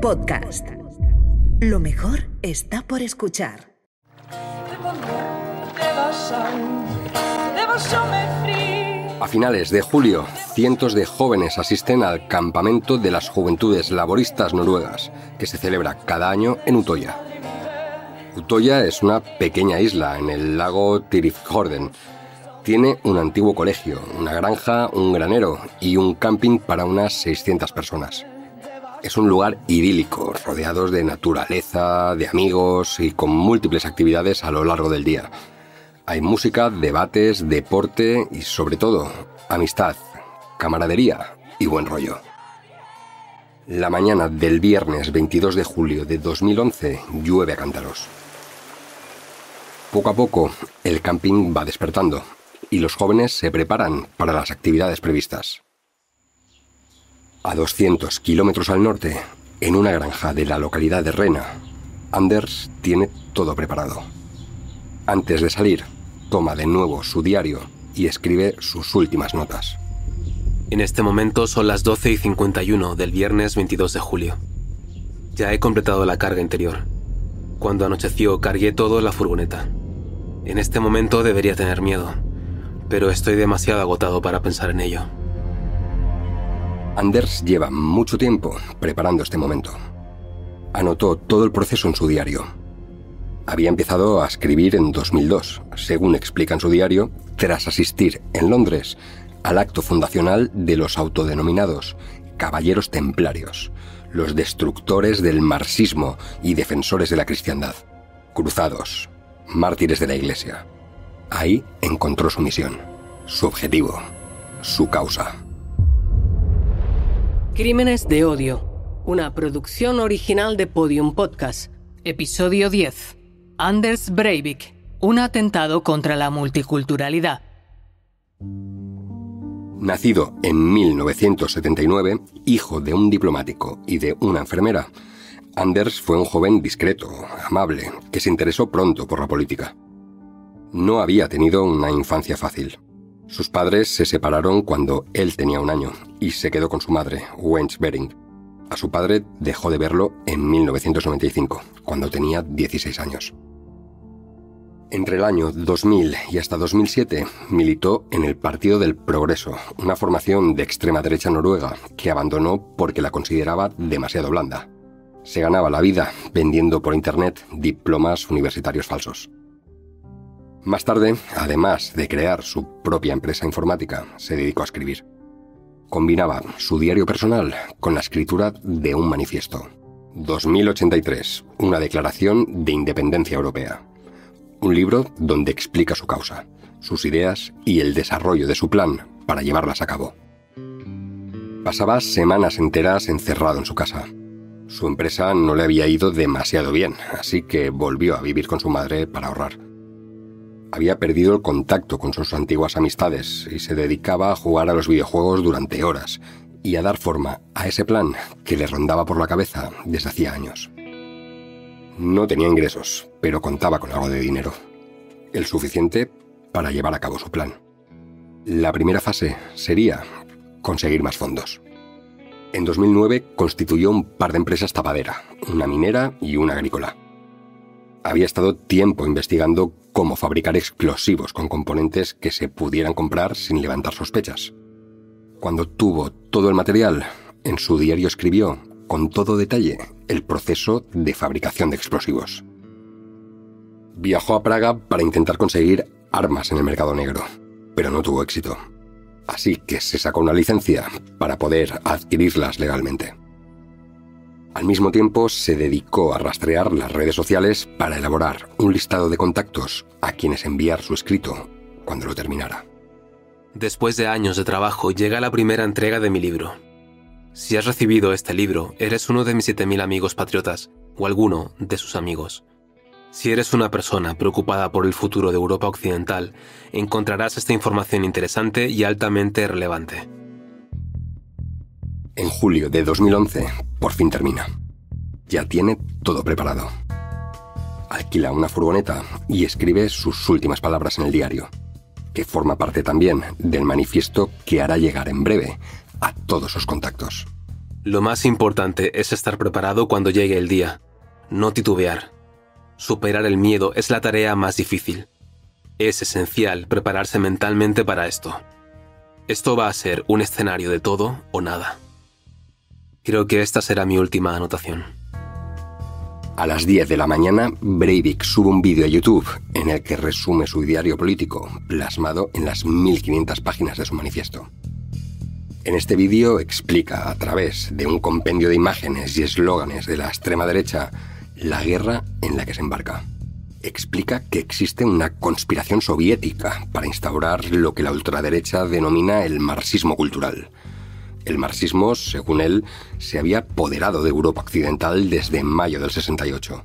Podcast. Lo mejor está por escuchar. A finales de julio, cientos de jóvenes asisten al campamento de las Juventudes Laboristas Noruegas, que se celebra cada año en Utoya. Utoya es una pequeña isla en el lago Tyrifjorden. Tiene un antiguo colegio, una granja, un granero y un camping para unas 600 personas. Es un lugar idílico, rodeados de naturaleza, de amigos y con múltiples actividades a lo largo del día. Hay música, debates, deporte y, sobre todo, amistad, camaradería y buen rollo. La mañana del viernes 22 de julio de 2011 llueve a cántaros. Poco a poco, el camping va despertando y los jóvenes se preparan para las actividades previstas. A 200 kilómetros al norte, en una granja de la localidad de Rena, Anders tiene todo preparado. Antes de salir, toma de nuevo su diario y escribe sus últimas notas. En este momento son las 12:51 del viernes 22 de julio. Ya he completado la carga interior. Cuando anocheció, cargué todo en la furgoneta. En este momento debería tener miedo, pero estoy demasiado agotado para pensar en ello. Anders lleva mucho tiempo preparando este momento. Anotó todo el proceso en su diario. Había empezado a escribir en 2002, según explica en su diario, tras asistir en Londres al acto fundacional de los autodenominados Caballeros Templarios, los destructores del marxismo y defensores de la cristiandad, cruzados, mártires de la Iglesia. Ahí encontró su misión, su objetivo, su causa. Crímenes de odio, una producción original de Podium Podcast. Episodio 10. Anders Breivik, un atentado contra la multiculturalidad. Nacido en 1979, hijo de un diplomático y de una enfermera, Anders fue un joven discreto, amable, que se interesó pronto por la política. No había tenido una infancia fácil. Sus padres se separaron cuando él tenía 1 año y se quedó con su madre, Wenche Bering. A su padre dejó de verlo en 1995, cuando tenía 16 años. Entre el año 2000 y hasta 2007 militó en el Partido del Progreso, una formación de extrema derecha noruega que abandonó porque la consideraba demasiado blanda. Se ganaba la vida vendiendo por internet diplomas universitarios falsos. Más tarde, además de crear su propia empresa informática, se dedicó a escribir. Combinaba su diario personal con la escritura de un manifiesto. 2083, una declaración de independencia europea. Un libro donde explica su causa, sus ideas y el desarrollo de su plan para llevarlas a cabo. Pasaba semanas enteras encerrado en su casa. Su empresa no le había ido demasiado bien, así que volvió a vivir con su madre para ahorrar. Había perdido el contacto con sus antiguas amistades y se dedicaba a jugar a los videojuegos durante horas y a dar forma a ese plan que le rondaba por la cabeza desde hacía años. No tenía ingresos, pero contaba con algo de dinero, el suficiente para llevar a cabo su plan. La primera fase sería conseguir más fondos. En 2009 constituyó un par de empresas tapadera, una minera y una agrícola. Había estado tiempo investigando cómo fabricar explosivos con componentes que se pudieran comprar sin levantar sospechas. Cuando tuvo todo el material, en su diario escribió, con todo detalle, el proceso de fabricación de explosivos. Viajó a Praga para intentar conseguir armas en el mercado negro, pero no tuvo éxito. Así que se sacó una licencia para poder adquirirlas legalmente. Al mismo tiempo, se dedicó a rastrear las redes sociales para elaborar un listado de contactos a quienes enviar su escrito cuando lo terminara. Después de años de trabajo, llega la primera entrega de mi libro. Si has recibido este libro, eres uno de mis 7.000 amigos patriotas, o alguno de sus amigos. Si eres una persona preocupada por el futuro de Europa Occidental, encontrarás esta información interesante y altamente relevante. En julio de 2011, por fin termina. Ya tiene todo preparado. Alquila una furgoneta y escribe sus últimas palabras en el diario, que forma parte también del manifiesto que hará llegar en breve a todos sus contactos. Lo más importante es estar preparado cuando llegue el día, no titubear. Superar el miedo es la tarea más difícil. Es esencial prepararse mentalmente para esto. Esto va a ser un escenario de todo o nada. Creo que esta será mi última anotación. A las 10 de la mañana, Breivik sube un vídeo a YouTube en el que resume su diario político, plasmado en las 1500 páginas de su manifiesto. En este vídeo explica, a través de un compendio de imágenes y eslóganes de la extrema derecha, la guerra en la que se embarca. Explica que existe una conspiración soviética para instaurar lo que la ultraderecha denomina el marxismo cultural. El marxismo, según él, se había apoderado de Europa Occidental desde mayo del 68.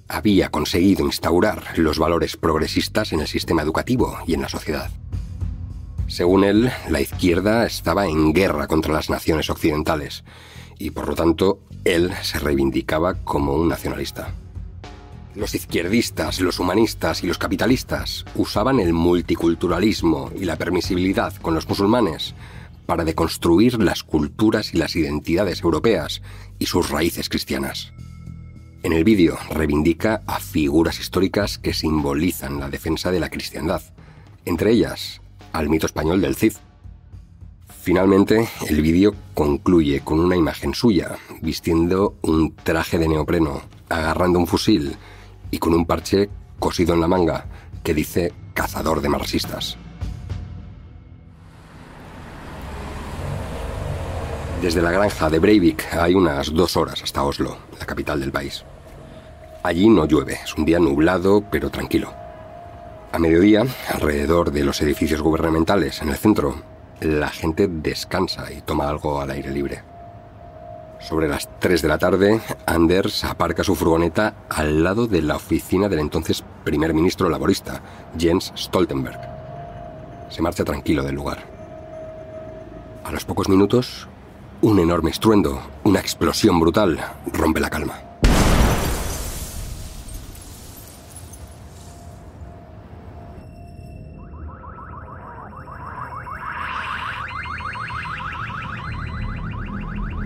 Había conseguido instaurar los valores progresistas en el sistema educativo y en la sociedad. Según él, la izquierda estaba en guerra contra las naciones occidentales y, por lo tanto, él se reivindicaba como un nacionalista. Los izquierdistas, los humanistas y los capitalistas usaban el multiculturalismo y la permisibilidad con los musulmanes para deconstruir las culturas y las identidades europeas y sus raíces cristianas. En el vídeo reivindica a figuras históricas que simbolizan la defensa de la cristiandad, entre ellas al mito español del Cid. Finalmente, el vídeo concluye con una imagen suya, vistiendo un traje de neopreno, agarrando un fusil y con un parche cosido en la manga que dice cazador de marxistas. Desde la granja de Breivik hay unas 2 horas hasta Oslo, la capital del país. Allí no llueve, es un día nublado pero tranquilo. A mediodía, alrededor de los edificios gubernamentales en el centro, la gente descansa y toma algo al aire libre. Sobre las 3 de la tarde, Anders aparca su furgoneta al lado de la oficina del entonces primer ministro laborista, Jens Stoltenberg. Se marcha tranquilo del lugar. A los pocos minutos, un enorme estruendo, una explosión brutal, rompe la calma.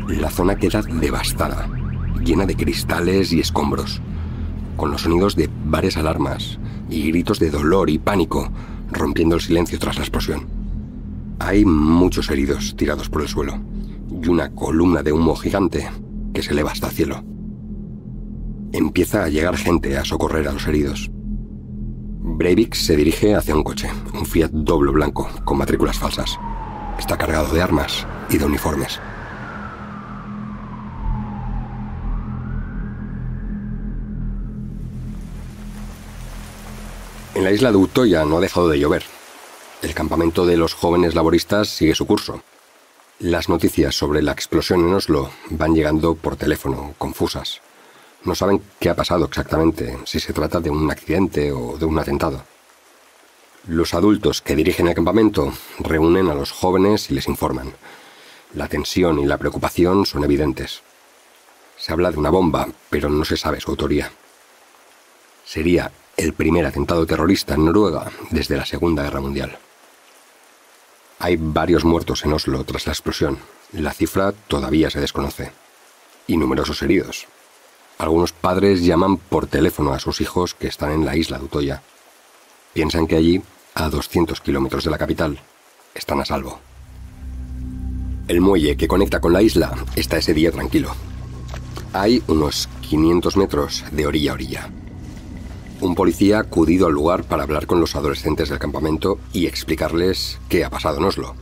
La zona queda devastada, llena de cristales y escombros, con los sonidos de varias alarmas y gritos de dolor y pánico rompiendo el silencio tras la explosión. Hay muchos heridos tirados por el suelo y una columna de humo gigante que se eleva hasta el cielo. Empieza a llegar gente a socorrer a los heridos. Breivik se dirige hacia un coche, un Fiat Doblo blanco con matrículas falsas. Está cargado de armas y de uniformes. En la isla de Utoya no ha dejado de llover. El campamento de los jóvenes laboristas sigue su curso. Las noticias sobre la explosión en Oslo van llegando por teléfono, confusas. No saben qué ha pasado exactamente, si se trata de un accidente o de un atentado. Los adultos que dirigen el campamento reúnen a los jóvenes y les informan. La tensión y la preocupación son evidentes. Se habla de una bomba, pero no se sabe su autoría. Sería el primer atentado terrorista en Noruega desde la Segunda Guerra Mundial. Hay varios muertos en Oslo tras la explosión. La cifra todavía se desconoce. Y numerosos heridos. Algunos padres llaman por teléfono a sus hijos que están en la isla de Utoya. Piensan que allí, a 200 kilómetros de la capital, están a salvo. El muelle que conecta con la isla está ese día tranquilo. Hay unos 500 metros de orilla a orilla. Un policía ha acudido al lugar para hablar con los adolescentes del campamento y explicarles qué ha pasado en Oslo.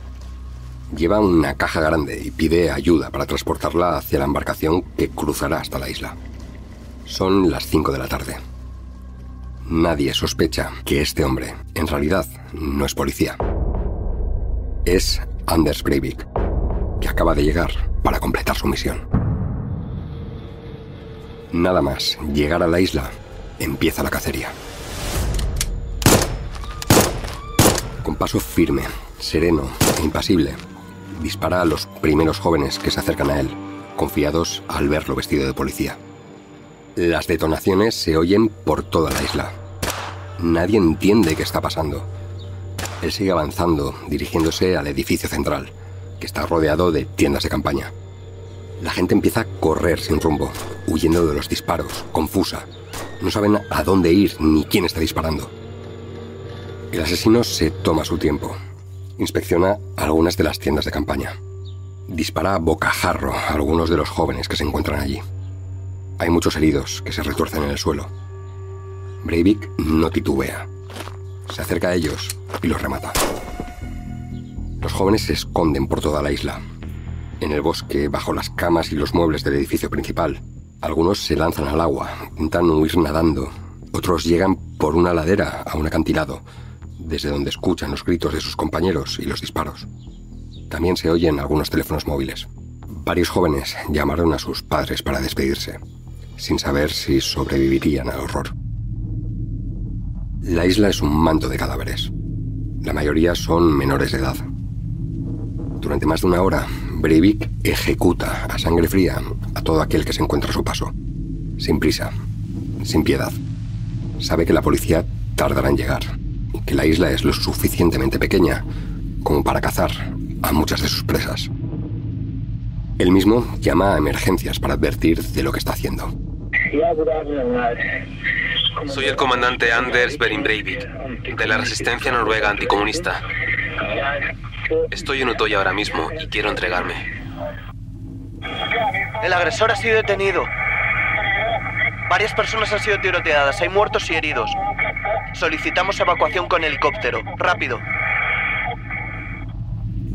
Lleva una caja grande y pide ayuda para transportarla hacia la embarcación que cruzará hasta la isla. Son las 5 de la tarde. Nadie sospecha que este hombre, en realidad, no es policía. Es Anders Breivik, que acaba de llegar para completar su misión. Nada más llegar a la isla, empieza la cacería. Con paso firme, sereno e impasible, dispara a los primeros jóvenes que se acercan a él, confiados al verlo vestido de policía. Las detonaciones se oyen por toda la isla. Nadie entiende qué está pasando. Él sigue avanzando, dirigiéndose al edificio central, que está rodeado de tiendas de campaña. La gente empieza a correr sin rumbo, huyendo de los disparos, confusa. No saben a dónde ir ni quién está disparando. El asesino se toma su tiempo. Inspecciona algunas de las tiendas de campaña. Dispara a bocajarro a algunos de los jóvenes que se encuentran allí. Hay muchos heridos que se retuercen en el suelo. Breivik no titubea. Se acerca a ellos y los remata. Los jóvenes se esconden por toda la isla. En el bosque, bajo las camas y los muebles del edificio principal. Algunos se lanzan al agua, intentan huir nadando. Otros llegan por una ladera a un acantilado, desde donde escuchan los gritos de sus compañeros y los disparos. También se oyen algunos teléfonos móviles. Varios jóvenes llamaron a sus padres para despedirse, sin saber si sobrevivirían al horror. La isla es un manto de cadáveres. La mayoría son menores de edad. Durante más de una hora, Breivik ejecuta a sangre fría a todo aquel que se encuentra a su paso. Sin prisa, sin piedad. Sabe que la policía tardará en llegar y que la isla es lo suficientemente pequeña como para cazar a muchas de sus presas. Él mismo llama a emergencias para advertir de lo que está haciendo. Soy el comandante Anders Behring Breivik, de la Resistencia Noruega Anticomunista. Estoy en Utoya ahora mismo y quiero entregarme. El agresor ha sido detenido. Varias personas han sido tiroteadas, hay muertos y heridos. Solicitamos evacuación con helicóptero. Rápido.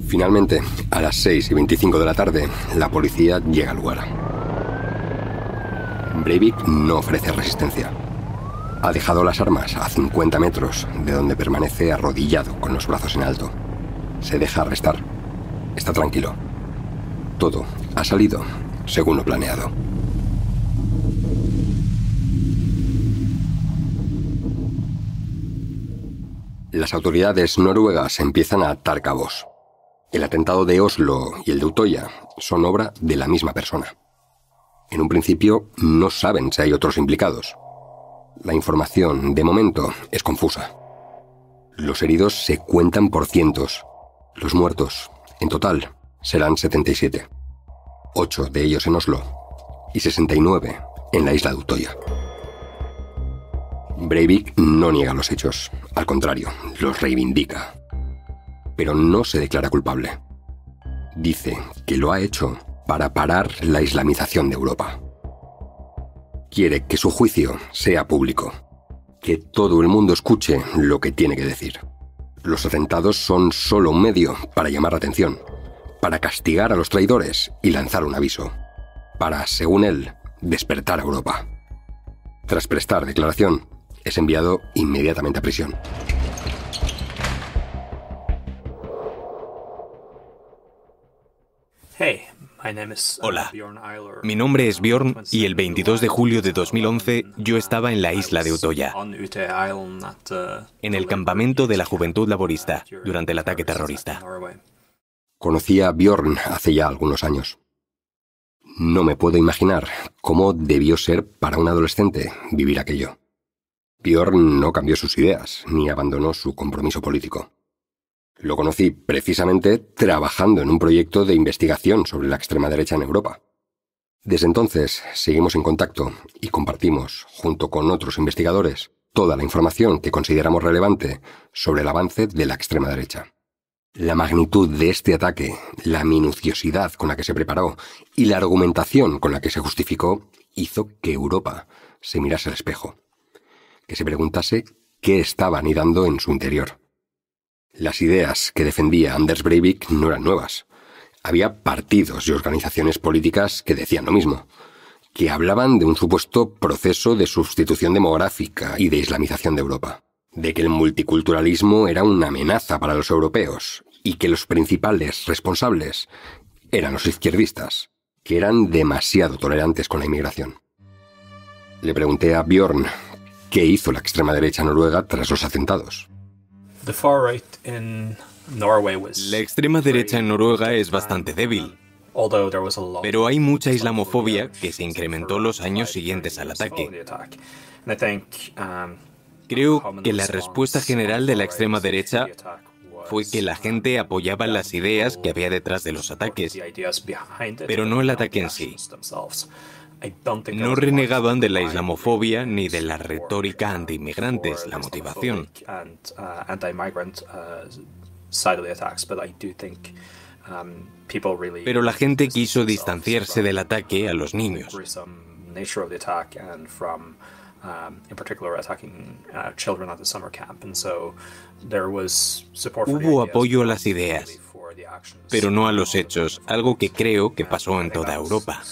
Finalmente, a las 6:25 de la tarde, la policía llega al lugar. Breivik no ofrece resistencia. Ha dejado las armas a 50 metros de donde permanece arrodillado con los brazos en alto. Se deja arrestar. Está tranquilo. Todo ha salido según lo planeado. Las autoridades noruegas empiezan a atar cabos. El atentado de Oslo y el de Utoya son obra de la misma persona. En un principio no saben si hay otros implicados. La información, de momento, es confusa. Los heridos se cuentan por cientos. Los muertos, en total, serán 77. 8 de ellos en Oslo y 69 en la isla de Utoya. Breivik no niega los hechos, al contrario, los reivindica. Pero no se declara culpable. Dice que lo ha hecho para parar la islamización de Europa. Quiere que su juicio sea público, que todo el mundo escuche lo que tiene que decir. Los atentados son solo un medio para llamar la atención, para castigar a los traidores y lanzar un aviso, para, según él, despertar a Europa. Tras prestar declaración, es enviado inmediatamente a prisión. Hola, mi nombre es Bjorn y el 22 de julio de 2011 yo estaba en la isla de Utoya, en el campamento de la Juventud Laborista, durante el ataque terrorista. Conocí a Bjorn hace ya algunos años. No me puedo imaginar cómo debió ser para un adolescente vivir aquello. Bjorn no cambió sus ideas ni abandonó su compromiso político. Lo conocí precisamente trabajando en un proyecto de investigación sobre la extrema derecha en Europa. Desde entonces seguimos en contacto y compartimos, junto con otros investigadores, toda la información que consideramos relevante sobre el avance de la extrema derecha. La magnitud de este ataque, la minuciosidad con la que se preparó y la argumentación con la que se justificó hizo que Europa se mirase al espejo, que se preguntase qué estaba anidando en su interior. Las ideas que defendía Anders Breivik no eran nuevas. Había partidos y organizaciones políticas que decían lo mismo, que hablaban de un supuesto proceso de sustitución demográfica y de islamización de Europa, de que el multiculturalismo era una amenaza para los europeos y que los principales responsables eran los izquierdistas, que eran demasiado tolerantes con la inmigración. Le pregunté a Bjorn qué hizo la extrema derecha noruega tras los atentados. La extrema derecha en Noruega es bastante débil, pero hay mucha islamofobia que se incrementó los años siguientes al ataque. Creo que la respuesta general de la extrema derecha fue que la gente apoyaba las ideas que había detrás de los ataques, pero no el ataque en sí. No renegaban de la islamofobia ni de la retórica anti-inmigrantes, la motivación. Pero la gente quiso distanciarse del ataque a los niños. Hubo apoyo a las ideas, pero no a los hechos, algo que creo que pasó en toda Europa.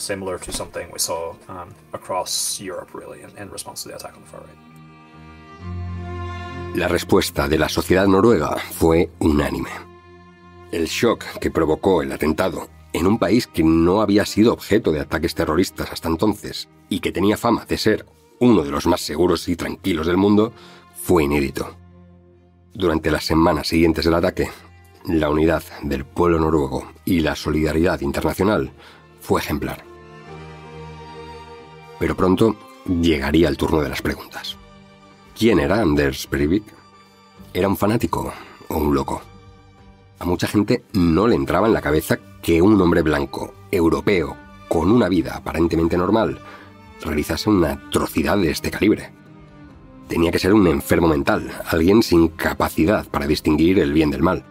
La respuesta de la sociedad noruega fue unánime. El shock que provocó el atentado en un país que no había sido objeto de ataques terroristas hasta entonces y que tenía fama de ser uno de los más seguros y tranquilos del mundo, fue inédito. Durante las semanas siguientes del ataque, la unidad del pueblo noruego y la solidaridad internacional fue ejemplar. Pero pronto llegaría el turno de las preguntas. ¿Quién era Anders Breivik? ¿Era un fanático o un loco? A mucha gente no le entraba en la cabeza que un hombre blanco, europeo, con una vida aparentemente normal, realizase una atrocidad de este calibre. Tenía que ser un enfermo mental, alguien sin capacidad para distinguir el bien del mal.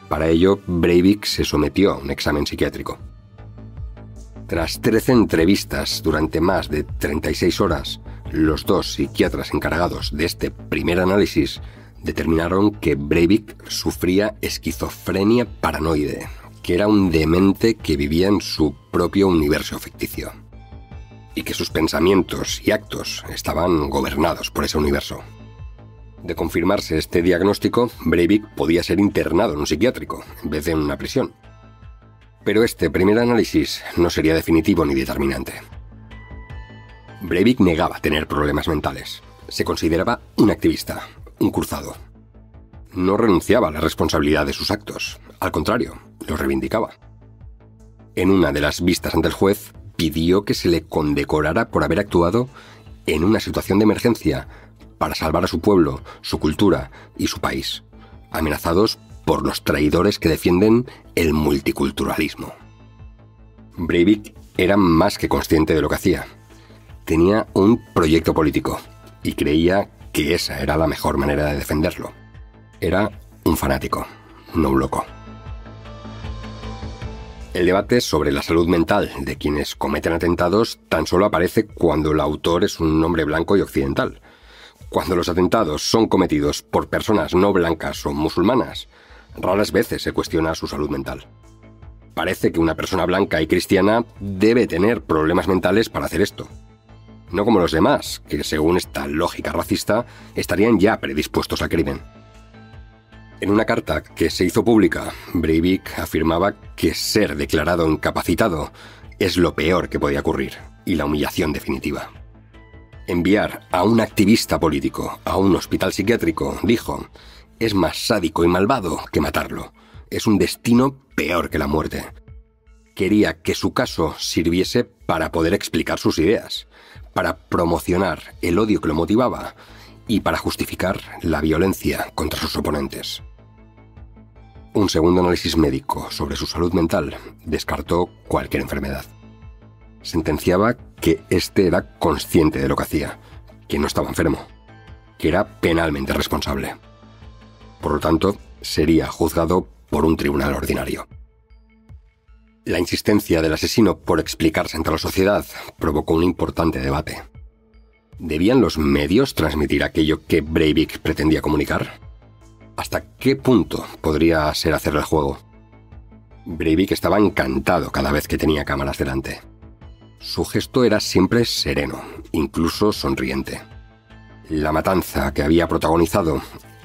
Para ello, Breivik se sometió a un examen psiquiátrico. Tras 13 entrevistas durante más de 36 horas, los dos psiquiatras encargados de este primer análisis determinaron que Breivik sufría esquizofrenia paranoide, que era un demente que vivía en su propio universo ficticio, y que sus pensamientos y actos estaban gobernados por ese universo. De confirmarse este diagnóstico, Breivik podía ser internado en un psiquiátrico, en vez de en una prisión. Pero este primer análisis no sería definitivo ni determinante. Breivik negaba tener problemas mentales. Se consideraba un activista, un cruzado. No renunciaba a la responsabilidad de sus actos. Al contrario, lo reivindicaba. En una de las vistas ante el juez, pidió que se le condecorara por haber actuado en una situación de emergencia para salvar a su pueblo, su cultura y su país, amenazados por los traidores que defienden el multiculturalismo. Breivik era más que consciente de lo que hacía. Tenía un proyecto político y creía que esa era la mejor manera de defenderlo. Era un fanático, no un loco. El debate sobre la salud mental de quienes cometen atentados tan solo aparece cuando el autor es un hombre blanco y occidental. Cuando los atentados son cometidos por personas no blancas o musulmanas, raras veces se cuestiona su salud mental. Parece que una persona blanca y cristiana debe tener problemas mentales para hacer esto. No como los demás, que según esta lógica racista estarían ya predispuestos al crimen. En una carta que se hizo pública, Breivik afirmaba que ser declarado incapacitado es lo peor que podía ocurrir y la humillación definitiva. Enviar a un activista político a un hospital psiquiátrico, dijo, es más sádico y malvado que matarlo. Es un destino peor que la muerte. Quería que su caso sirviese para poder explicar sus ideas, para promocionar el odio que lo motivaba y para justificar la violencia contra sus oponentes. Un segundo análisis médico sobre su salud mental descartó cualquier enfermedad. Sentenciaba que este era consciente de lo que hacía, que no estaba enfermo, que era penalmente responsable. Por lo tanto, sería juzgado por un tribunal ordinario. La insistencia del asesino por explicarse ante la sociedad provocó un importante debate. ¿Debían los medios transmitir aquello que Breivik pretendía comunicar? ¿Hasta qué punto podría ser hacerle el juego? Breivik estaba encantado cada vez que tenía cámaras delante. Su gesto era siempre sereno, incluso sonriente. La matanza que había protagonizado,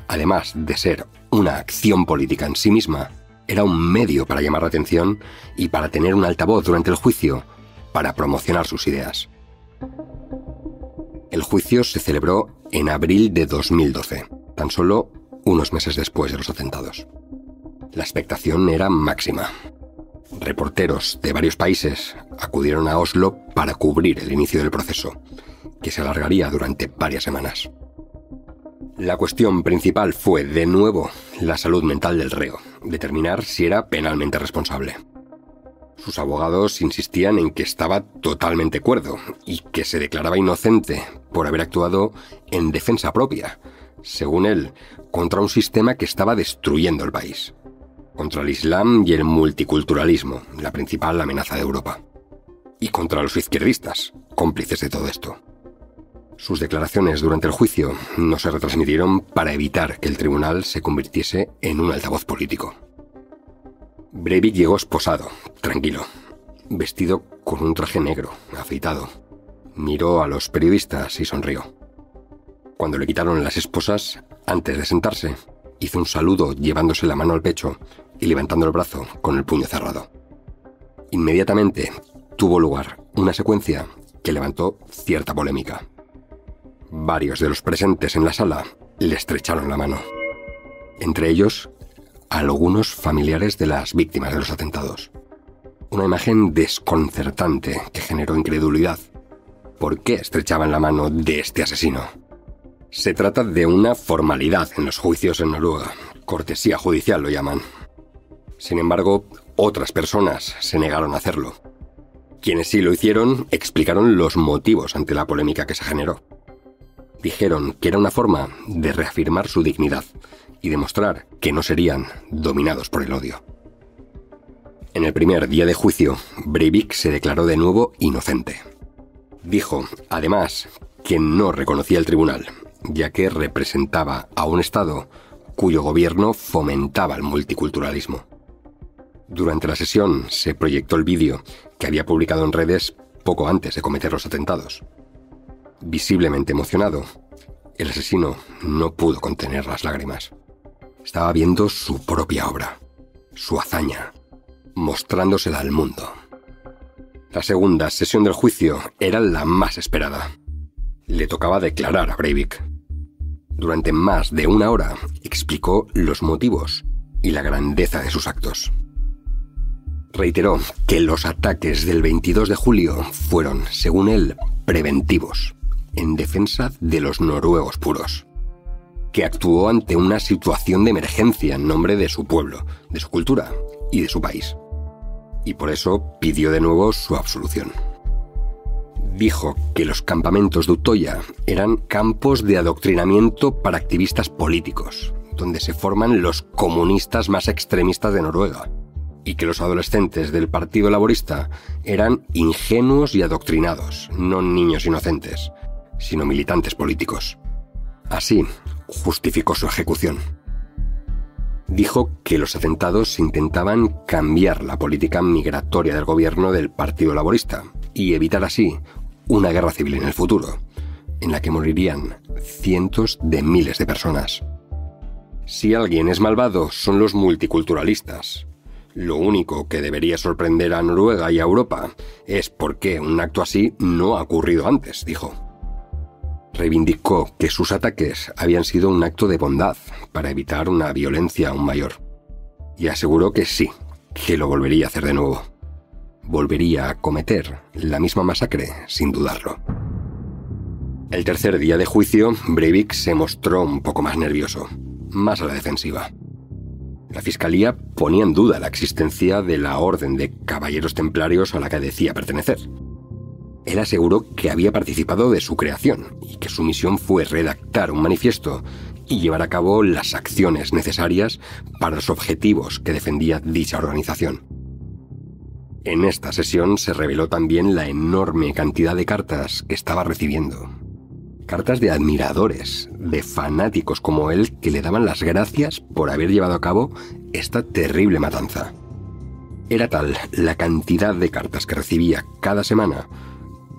además de ser una acción política en sí misma, era un medio para llamar la atención y para tener un altavoz durante el juicio, para promocionar sus ideas. El juicio se celebró en abril de 2012, tan solo unos meses después de los atentados. La expectación era máxima. Reporteros de varios países acudieron a Oslo para cubrir el inicio del proceso, que se alargaría durante varias semanas. La cuestión principal fue, de nuevo, la salud mental del reo, determinar si era penalmente responsable. Sus abogados insistían en que estaba totalmente cuerdo y que se declaraba inocente por haber actuado en defensa propia, según él, contra un sistema que estaba destruyendo el país, contra el Islam y el multiculturalismo, la principal amenaza de Europa, y contra los izquierdistas, cómplices de todo esto. Sus declaraciones durante el juicio no se retransmitieron para evitar que el tribunal se convirtiese en un altavoz político. Breivik llegó esposado, tranquilo, vestido con un traje negro, afeitado. Miró a los periodistas y sonrió. Cuando le quitaron las esposas, antes de sentarse, hizo un saludo llevándose la mano al pecho y levantando el brazo con el puño cerrado. Inmediatamente tuvo lugar una secuencia que levantó cierta polémica. Varios de los presentes en la sala le estrecharon la mano. Entre ellos, algunos familiares de las víctimas de los atentados. Una imagen desconcertante que generó incredulidad. ¿Por qué estrechaban la mano de este asesino? Se trata de una formalidad en los juicios en Noruega. Cortesía judicial lo llaman. Sin embargo, otras personas se negaron a hacerlo. Quienes sí lo hicieron explicaron los motivos ante la polémica que se generó. Dijeron que era una forma de reafirmar su dignidad y demostrar que no serían dominados por el odio. En el primer día de juicio, Breivik se declaró de nuevo inocente. Dijo, además, que no reconocía el tribunal, ya que representaba a un Estado cuyo gobierno fomentaba el multiculturalismo. Durante la sesión se proyectó el vídeo que había publicado en redes poco antes de cometer los atentados. Visiblemente emocionado, el asesino no pudo contener las lágrimas. Estaba viendo su propia obra, su hazaña, mostrándosela al mundo. La segunda sesión del juicio era la más esperada. Le tocaba declarar a Breivik. Durante más de 1 hora explicó los motivos y la grandeza de sus actos. Reiteró que los ataques del 22 de julio fueron, según él, preventivos, en defensa de los noruegos puros, que actuó ante una situación de emergencia en nombre de su pueblo, de su cultura y de su país. Y por eso pidió de nuevo su absolución. Dijo que los campamentos de Utoya eran campos de adoctrinamiento para activistas políticos, donde se forman los comunistas más extremistas de Noruega, y que los adolescentes del Partido Laborista eran ingenuos y adoctrinados, no niños inocentes, sino militantes políticos. Así justificó su ejecución. Dijo que los atentados intentaban cambiar la política migratoria del gobierno del Partido Laborista y evitar así una guerra civil en el futuro, en la que morirían cientos de miles de personas. Si alguien es malvado, son los multiculturalistas. Lo único que debería sorprender a Noruega y a Europa es por qué un acto así no ha ocurrido antes, dijo. Reivindicó que sus ataques habían sido un acto de bondad para evitar una violencia aún mayor. Y aseguró que sí, que lo volvería a hacer de nuevo. Volvería a cometer la misma masacre sin dudarlo. El tercer día de juicio, Breivik se mostró un poco más nervioso, más a la defensiva. La fiscalía ponía en duda la existencia de la orden de caballeros templarios a la que decía pertenecer. Él aseguró que había participado de su creación y que su misión fue redactar un manifiesto y llevar a cabo las acciones necesarias para los objetivos que defendía dicha organización. En esta sesión se reveló también la enorme cantidad de cartas que estaba recibiendo. Cartas de admiradores, de fanáticos como él que le daban las gracias por haber llevado a cabo esta terrible matanza. Era tal la cantidad de cartas que recibía cada semana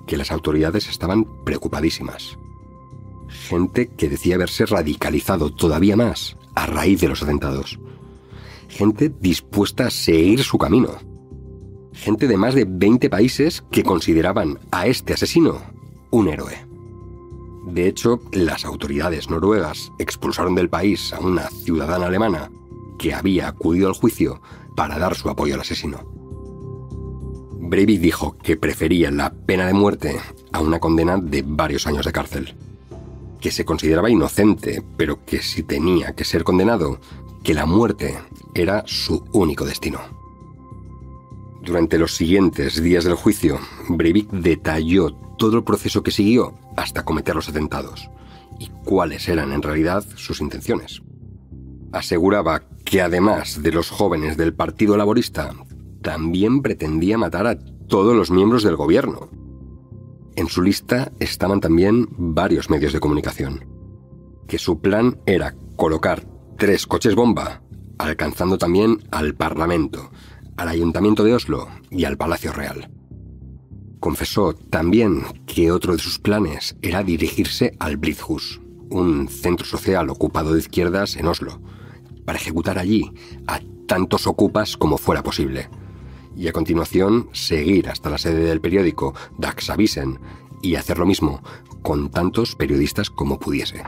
que las autoridades estaban preocupadísimas. Gente que decía haberse radicalizado todavía más a raíz de los atentados. Gente dispuesta a seguir su camino. Gente de más de 20 países que consideraban a este asesino un héroe. De hecho, las autoridades noruegas expulsaron del país a una ciudadana alemana que había acudido al juicio para dar su apoyo al asesino. Breivik dijo que prefería la pena de muerte a una condena de varios años de cárcel. que se consideraba inocente, pero que si tenía que ser condenado, que la muerte era su único destino. Durante los siguientes días del juicio, Breivik detalló todo el proceso que siguió hasta cometer los atentados y cuáles eran en realidad sus intenciones. Aseguraba que además de los jóvenes del Partido Laborista, también pretendía matar a todos los miembros del gobierno. En su lista estaban también varios medios de comunicación. Que su plan era colocar 3 coches bomba, alcanzando también al Parlamento, al Ayuntamiento de Oslo y al Palacio Real. Confesó también que otro de sus planes era dirigirse al Blitzhus, un centro social ocupado de izquierdas en Oslo, para ejecutar allí a tantos ocupas como fuera posible, y a continuación seguir hasta la sede del periódico Dagsavisen y hacer lo mismo con tantos periodistas como pudiese.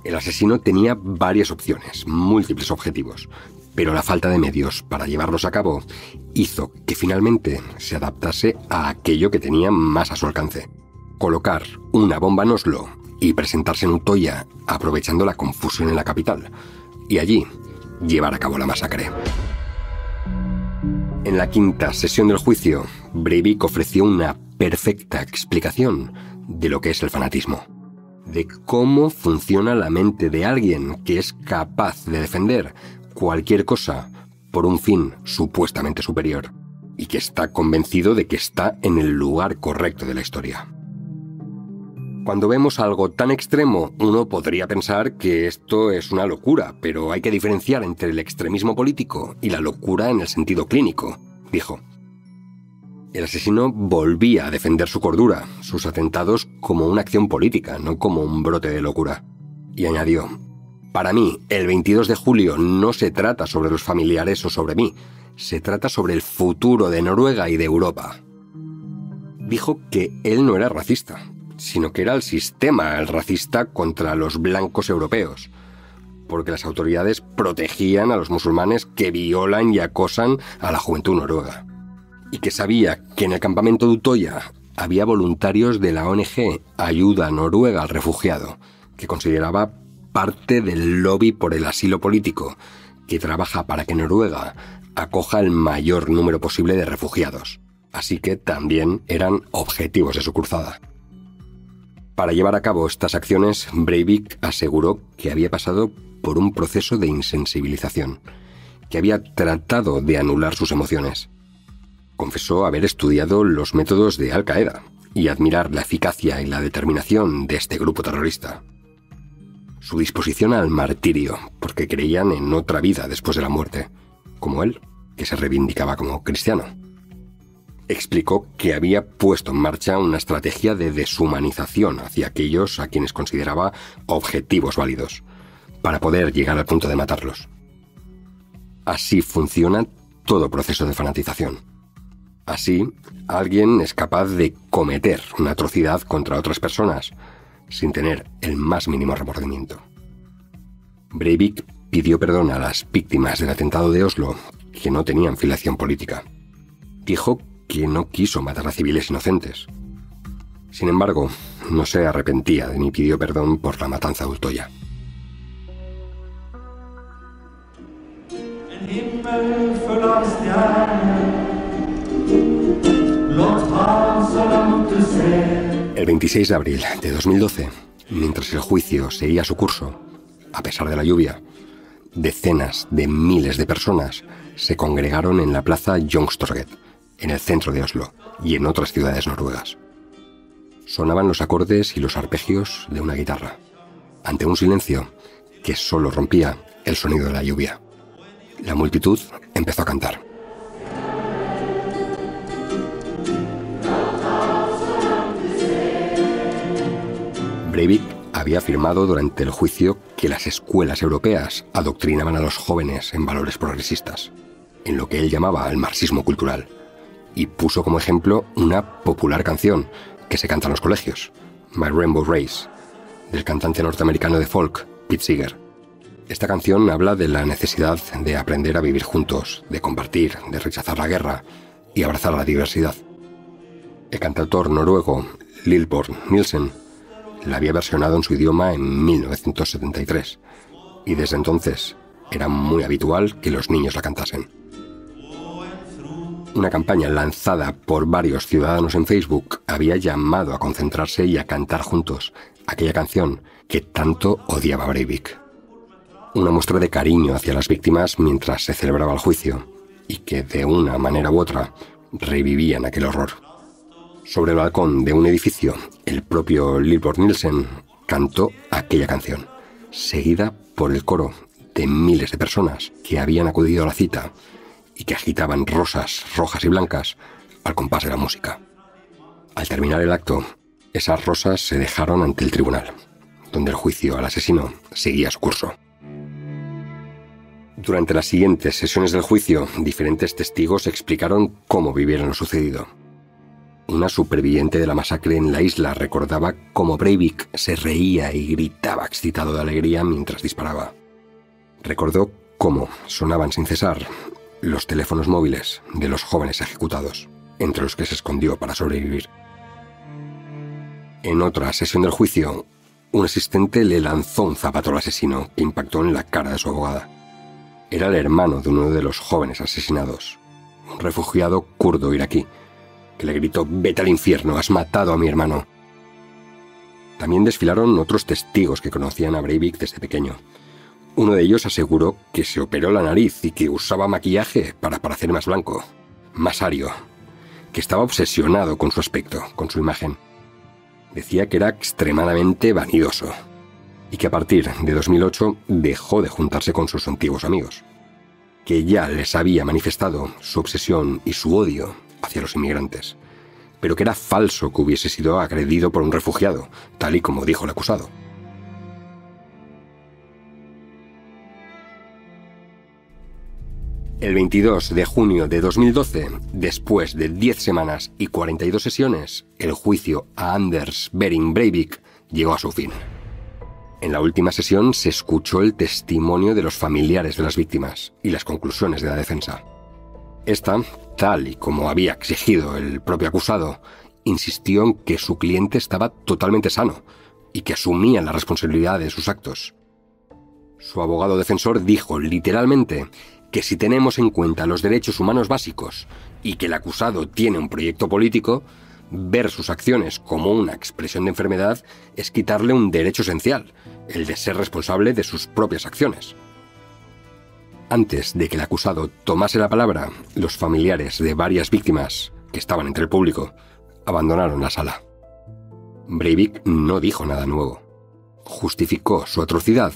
El asesino tenía varias opciones, múltiples objetivos, pero la falta de medios para llevarlos a cabo hizo que finalmente se adaptase a aquello que tenía más a su alcance: colocar una bomba en Oslo y presentarse en Utoya aprovechando la confusión en la capital, y allí llevar a cabo la masacre. En la 5ª sesión del juicio, Breivik ofreció una perfecta explicación de lo que es el fanatismo, de cómo funciona la mente de alguien que es capaz de defender cualquier cosa por un fin supuestamente superior y que está convencido de que está en el lugar correcto de la historia. Cuando vemos algo tan extremo, uno podría pensar que esto es una locura, pero hay que diferenciar entre el extremismo político y la locura en el sentido clínico, dijo. El asesino volvía a defender su cordura, sus atentados, como una acción política, no como un brote de locura. Y añadió: para mí, el 22 de julio no se trata sobre los familiares o sobre mí, se trata sobre el futuro de Noruega y de Europa. Dijo que él no era racista, sino que era el sistema el racista contra los blancos europeos, porque las autoridades protegían a los musulmanes que violan y acosan a la juventud noruega, y que sabía que en el campamento de Utoya había voluntarios de la ONG Ayuda Noruega al Refugiado, que consideraba parte del lobby por el asilo político, que trabaja para que Noruega acoja el mayor número posible de refugiados, así que también eran objetivos de su cruzada. Para llevar a cabo estas acciones, Breivik aseguró que había pasado por un proceso de insensibilización, que había tratado de anular sus emociones. Confesó haber estudiado los métodos de Al-Qaeda y admirar la eficacia y la determinación de este grupo terrorista. Su disposición al martirio, porque creían en otra vida después de la muerte, como él, que se reivindicaba como cristiano. Explicó que había puesto en marcha una estrategia de deshumanización hacia aquellos a quienes consideraba objetivos válidos, para poder llegar al punto de matarlos. Así funciona todo proceso de fanatización. Así, alguien es capaz de cometer una atrocidad contra otras personas sin tener el más mínimo remordimiento. Breivik pidió perdón a las víctimas del atentado de Oslo, que no tenían filiación política. Dijo que no quiso matar a civiles inocentes. Sin embargo, no se arrepentía ni pidió perdón por la matanza de Utoya. El 26 de abril de 2012, mientras el juicio seguía su curso, a pesar de la lluvia, decenas de miles de personas se congregaron en la plaza Youngstorget, en el centro de Oslo y en otras ciudades noruegas. Sonaban los acordes y los arpegios de una guitarra, ante un silencio que solo rompía el sonido de la lluvia. La multitud empezó a cantar. Breivik había afirmado durante el juicio que las escuelas europeas adoctrinaban a los jóvenes en valores progresistas, en lo que él llamaba el marxismo cultural, y puso como ejemplo una popular canción que se canta en los colegios, My Rainbow Race, del cantante norteamericano de folk, Pete Seeger. Esta canción habla de la necesidad de aprender a vivir juntos, de compartir, de rechazar la guerra y abrazar la diversidad. El cantautor noruego Lilborn Nielsen la había versionado en su idioma en 1973, y desde entonces era muy habitual que los niños la cantasen. Una campaña lanzada por varios ciudadanos en Facebook había llamado a concentrarse y a cantar juntos aquella canción que tanto odiaba Breivik. Una muestra de cariño hacia las víctimas mientras se celebraba el juicio, y que de una manera u otra revivían aquel horror. Sobre el balcón de un edificio, el propio Lilborg Nielsen cantó aquella canción, seguida por el coro de miles de personas que habían acudido a la cita y que agitaban rosas rojas y blancas al compás de la música. Al terminar el acto, esas rosas se dejaron ante el tribunal, donde el juicio al asesino seguía su curso. Durante las siguientes sesiones del juicio, diferentes testigos explicaron cómo vivieron lo sucedido. Una superviviente de la masacre en la isla recordaba cómo Breivik se reía y gritaba excitado de alegría mientras disparaba. Recordó cómo sonaban sin cesar los teléfonos móviles de los jóvenes ejecutados, entre los que se escondió para sobrevivir. En otra sesión del juicio, un asistente le lanzó un zapato al asesino que impactó en la cara de su abogada. Era el hermano de uno de los jóvenes asesinados, un refugiado kurdo iraquí, que le gritó: «Vete al infierno, has matado a mi hermano». También desfilaron otros testigos que conocían a Breivik desde pequeño. Uno de ellos aseguró que se operó la nariz y que usaba maquillaje para parecer más blanco, más ario, que estaba obsesionado con su aspecto, con su imagen. Decía que era extremadamente vanidoso y que a partir de 2008 dejó de juntarse con sus antiguos amigos, que ya les había manifestado su obsesión y su odio hacia los inmigrantes, pero que era falso que hubiese sido agredido por un refugiado, tal y como dijo el acusado. El 22 de junio de 2012, después de 10 semanas y 42 sesiones, el juicio a Anders Behring Breivik llegó a su fin. En la última sesión se escuchó el testimonio de los familiares de las víctimas y las conclusiones de la defensa. Esta, tal y como había exigido el propio acusado, insistió en que su cliente estaba totalmente sano y que asumía la responsabilidad de sus actos. Su abogado defensor dijo literalmente que si tenemos en cuenta los derechos humanos básicos y que el acusado tiene un proyecto político, ver sus acciones como una expresión de enfermedad es quitarle un derecho esencial, el de ser responsable de sus propias acciones. Antes de que el acusado tomase la palabra, los familiares de varias víctimas que estaban entre el público abandonaron la sala. Breivik no dijo nada nuevo. Justificó su atrocidad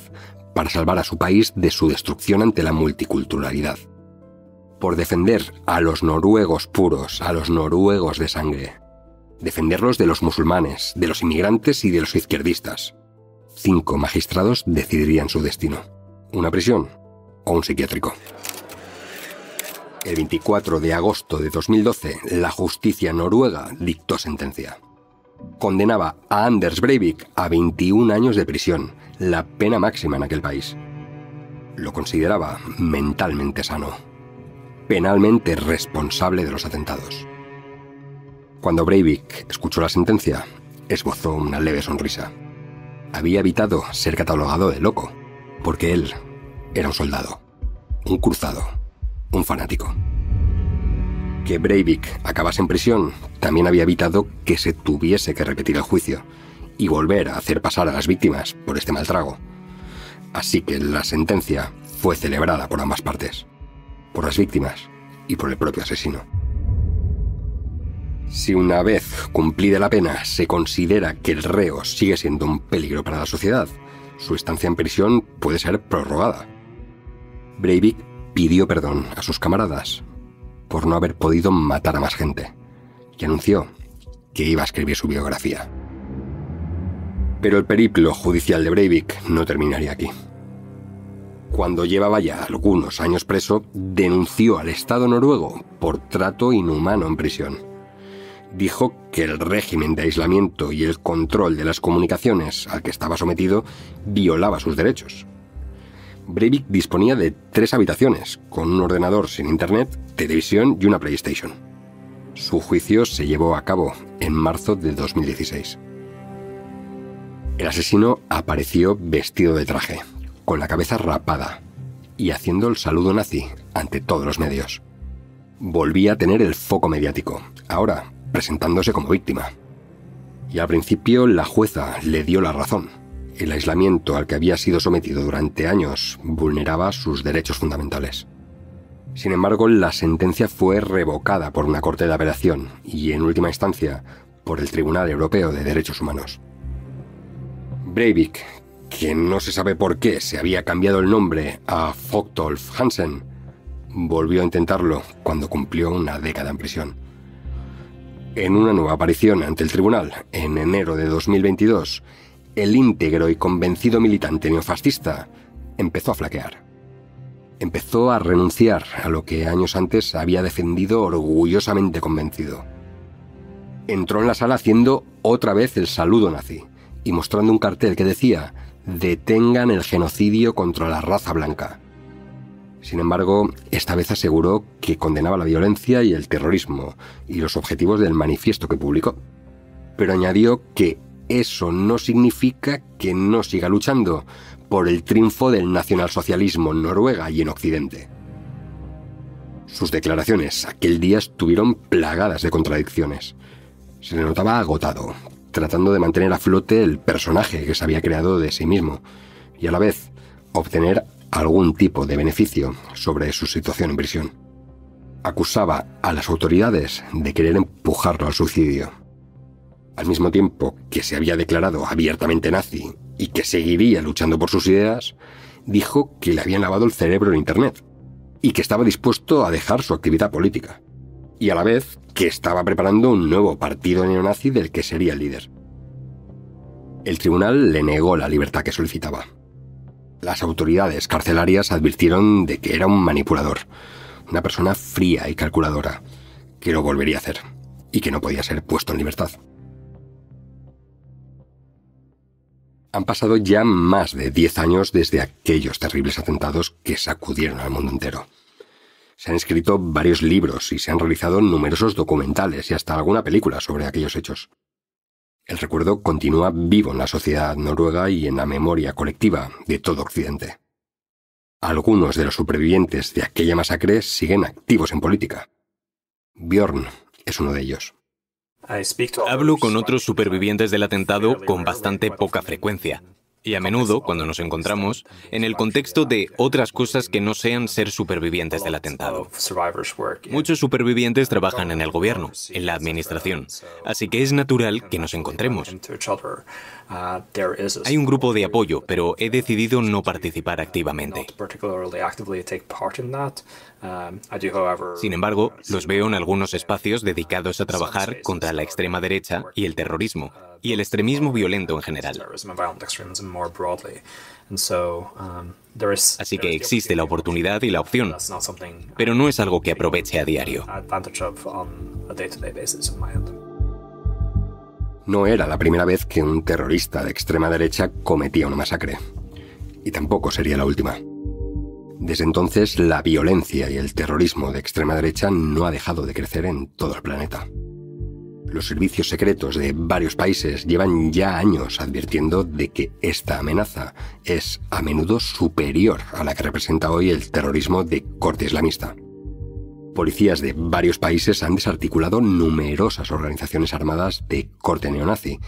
para salvar a su país de su destrucción ante la multiculturalidad. Por defender a los noruegos puros, a los noruegos de sangre. Defenderlos de los musulmanes, de los inmigrantes y de los izquierdistas. 5 magistrados decidirían su destino: una prisión o un psiquiátrico. El 24 de agosto de 2012, la justicia noruega dictó sentencia. Condenaba a Anders Breivik a 21 años de prisión, la pena máxima en aquel país. Lo consideraba mentalmente sano, penalmente responsable de los atentados. Cuando Breivik escuchó la sentencia, esbozó una leve sonrisa. Había evitado ser catalogado de loco, porque él era un soldado, un cruzado, un fanático. Que Breivik acabase en prisión también había evitado que se tuviese que repetir el juicio y volver a hacer pasar a las víctimas por este mal trago. Así que la sentencia fue celebrada por ambas partes, por las víctimas y por el propio asesino. Si una vez cumplida la pena se considera que el reo sigue siendo un peligro para la sociedad, su estancia en prisión puede ser prorrogada. Breivik pidió perdón a sus camaradas por no haber podido matar a más gente y anunció que iba a escribir su biografía. Pero el periplo judicial de Breivik no terminaría aquí. Cuando llevaba ya algunos años preso, denunció al Estado noruego por trato inhumano en prisión. Dijo que el régimen de aislamiento y el control de las comunicaciones al que estaba sometido violaba sus derechos. Breivik disponía de 3 habitaciones, con un ordenador sin internet, televisión y una PlayStation. Su juicio se llevó a cabo en marzo de 2016. El asesino apareció vestido de traje, con la cabeza rapada y haciendo el saludo nazi ante todos los medios. Volvía a tener el foco mediático, ahora presentándose como víctima. Y al principio la jueza le dio la razón. El aislamiento al que había sido sometido durante años vulneraba sus derechos fundamentales. Sin embargo, la sentencia fue revocada por una corte de apelación y, en última instancia, por el Tribunal Europeo de Derechos Humanos. Breivik, que no se sabe por qué se había cambiado el nombre a Fridtjof Nansen, volvió a intentarlo cuando cumplió una década en prisión. En una nueva aparición ante el tribunal, en enero de 2022, el íntegro y convencido militante neofascista empezó a flaquear. Empezó a renunciar a lo que años antes había defendido orgullosamente convencido. Entró en la sala haciendo otra vez el saludo nazi y mostrando un cartel que decía: «Detengan el genocidio contra la raza blanca». Sin embargo, esta vez aseguró que condenaba la violencia y el terrorismo y los objetivos del manifiesto que publicó. Pero añadió que eso no significa que no siga luchando por el triunfo del nacionalsocialismo en Noruega y en Occidente. Sus declaraciones aquel día estuvieron plagadas de contradicciones. Se le notaba agotado, tratando de mantener a flote el personaje que se había creado de sí mismo y a la vez obtener algún tipo de beneficio sobre su situación en prisión. Acusaba a las autoridades de querer empujarlo al suicidio. Al mismo tiempo que se había declarado abiertamente nazi y que seguiría luchando por sus ideas, dijo que le habían lavado el cerebro en Internet y que estaba dispuesto a dejar su actividad política. Y a la vez que estaba preparando un nuevo partido neonazi del que sería el líder. El tribunal le negó la libertad que solicitaba. Las autoridades carcelarias advirtieron de que era un manipulador, una persona fría y calculadora, que lo volvería a hacer y que no podía ser puesto en libertad. Han pasado ya más de 10 años desde aquellos terribles atentados que sacudieron al mundo entero. Se han escrito varios libros y se han realizado numerosos documentales y hasta alguna película sobre aquellos hechos. El recuerdo continúa vivo en la sociedad noruega y en la memoria colectiva de todo Occidente. Algunos de los supervivientes de aquella masacre siguen activos en política. Björn es uno de ellos. Hablo con otros supervivientes del atentado con bastante poca frecuencia. Y a menudo, cuando nos encontramos, en el contexto de otras cosas que no sean ser supervivientes del atentado. Muchos supervivientes trabajan en el gobierno, en la administración, así que es natural que nos encontremos. Hay un grupo de apoyo, pero he decidido no participar activamente. Sin embargo, los veo en algunos espacios dedicados a trabajar contra la extrema derecha y el terrorismo, y el extremismo violento en general. Así que existe la oportunidad y la opción, pero no es algo que aproveche a diario. No era la primera vez que un terrorista de extrema derecha cometía una masacre, y tampoco sería la última. Desde entonces, la violencia y el terrorismo de extrema derecha no ha dejado de crecer en todo el planeta. Los servicios secretos de varios países llevan ya años advirtiendo de que esta amenaza es a menudo superior a la que representa hoy el terrorismo de corte islamista. Policías de varios países han desarticulado numerosas organizaciones armadas de corte neonazi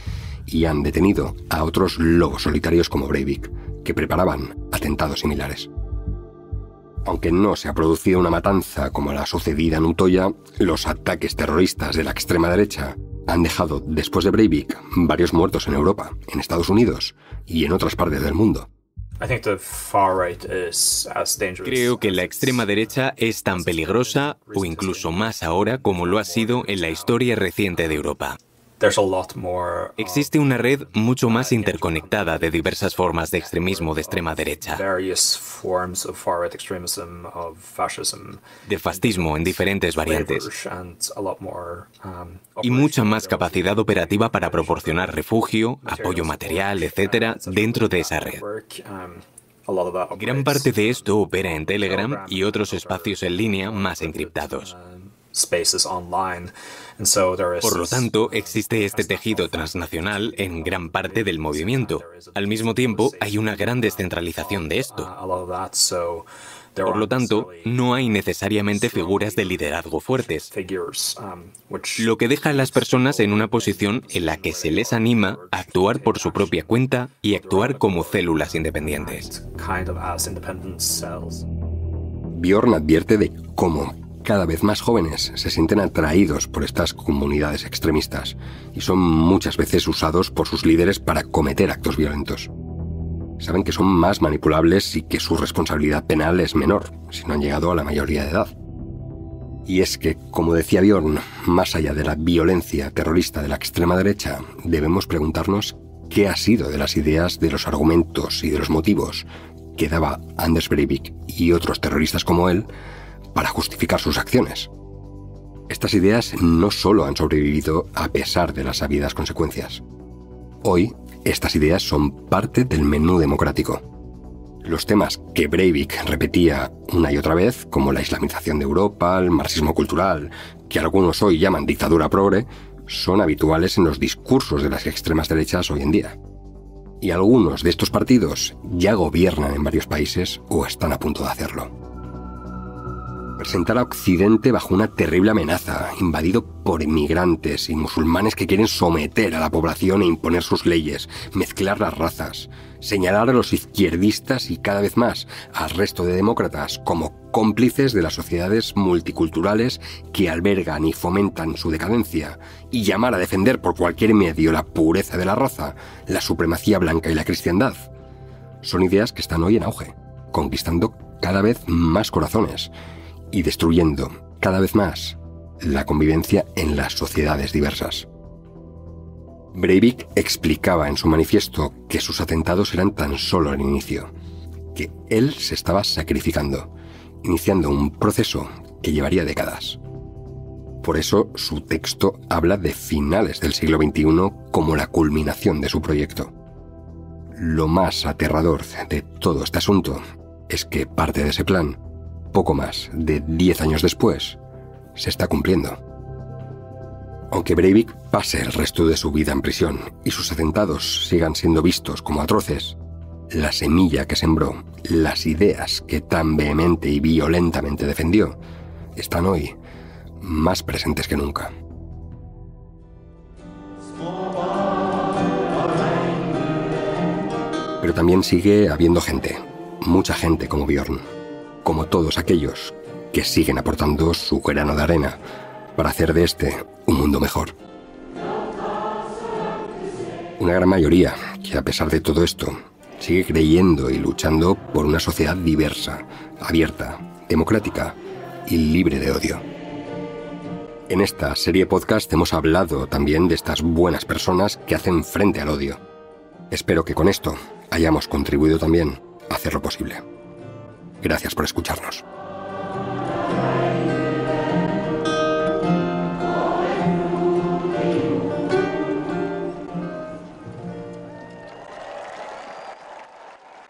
y han detenido a otros lobos solitarios como Breivik, que preparaban atentados similares. Aunque no se ha producido una matanza como la sucedida en Utoya, los ataques terroristas de la extrema derecha han dejado, después de Breivik, varios muertos en Europa, en Estados Unidos y en otras partes del mundo. Creo que la extrema derecha es tan peligrosa, o incluso más ahora, como lo ha sido en la historia reciente de Europa. Existe una red mucho más interconectada de diversas formas de extremismo de extrema derecha, de fascismo en diferentes variantes, y mucha más capacidad operativa para proporcionar refugio, apoyo material, etc., dentro de esa red. Gran parte de esto opera en Telegram y otros espacios en línea más encriptados. Por lo tanto, existe este tejido transnacional en gran parte del movimiento. Al mismo tiempo, hay una gran descentralización de esto. Por lo tanto, no hay necesariamente figuras de liderazgo fuertes, lo que deja a las personas en una posición en la que se les anima a actuar por su propia cuenta y actuar como células independientes. Bjorn advierte de cómo cada vez más jóvenes se sienten atraídos por estas comunidades extremistas y son muchas veces usados por sus líderes para cometer actos violentos. Saben que son más manipulables y que su responsabilidad penal es menor si no han llegado a la mayoría de edad. Y es que, como decía Bjorn, más allá de la violencia terrorista de la extrema derecha, debemos preguntarnos qué ha sido de las ideas, de los argumentos y de los motivos que daba Anders Breivik y otros terroristas como él para justificar sus acciones. Estas ideas no solo han sobrevivido a pesar de las sabidas consecuencias. Hoy, estas ideas son parte del menú democrático. Los temas que Breivik repetía una y otra vez, como la islamización de Europa, el marxismo cultural, que algunos hoy llaman dictadura progre, son habituales en los discursos de las extremas derechas hoy en día. Y algunos de estos partidos ya gobiernan en varios países o están a punto de hacerlo. Presentar a Occidente bajo una terrible amenaza, invadido por inmigrantes y musulmanes que quieren someter a la población e imponer sus leyes, mezclar las razas, señalar a los izquierdistas y cada vez más al resto de demócratas como cómplices de las sociedades multiculturales que albergan y fomentan su decadencia, y llamar a defender por cualquier medio la pureza de la raza, la supremacía blanca y la cristiandad. Son ideas que están hoy en auge, conquistando cada vez más corazones y destruyendo cada vez más la convivencia en las sociedades diversas. Breivik explicaba en su manifiesto que sus atentados eran tan solo el inicio, que él se estaba sacrificando, iniciando un proceso que llevaría décadas. Por eso su texto habla de finales del siglo XXI como la culminación de su proyecto. Lo más aterrador de todo este asunto es que parte de ese plan, poco más de 10 años después, se está cumpliendo. Aunque Breivik pase el resto de su vida en prisión y sus atentados sigan siendo vistos como atroces, la semilla que sembró, las ideas que tan vehemente y violentamente defendió, están hoy más presentes que nunca. Pero también sigue habiendo gente, mucha gente como Bjorn, como todos aquellos que siguen aportando su grano de arena para hacer de este un mundo mejor. Una gran mayoría que, a pesar de todo esto, sigue creyendo y luchando por una sociedad diversa, abierta, democrática y libre de odio. En esta serie podcast hemos hablado también de estas buenas personas que hacen frente al odio. Espero que con esto hayamos contribuido también a hacerlo posible. Gracias por escucharnos.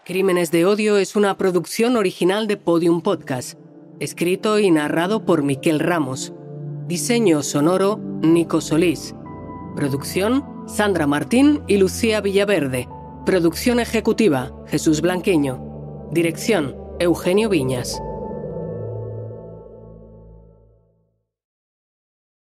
Crímenes de Odio es una producción original de Podium Podcast, escrito y narrado por Miquel Ramos. Diseño sonoro, Nico Solís. Producción, Sandra Martín y Lucía Villaverde. Producción ejecutiva, Jesús Blanqueño. Dirección, Eugenio Viñas.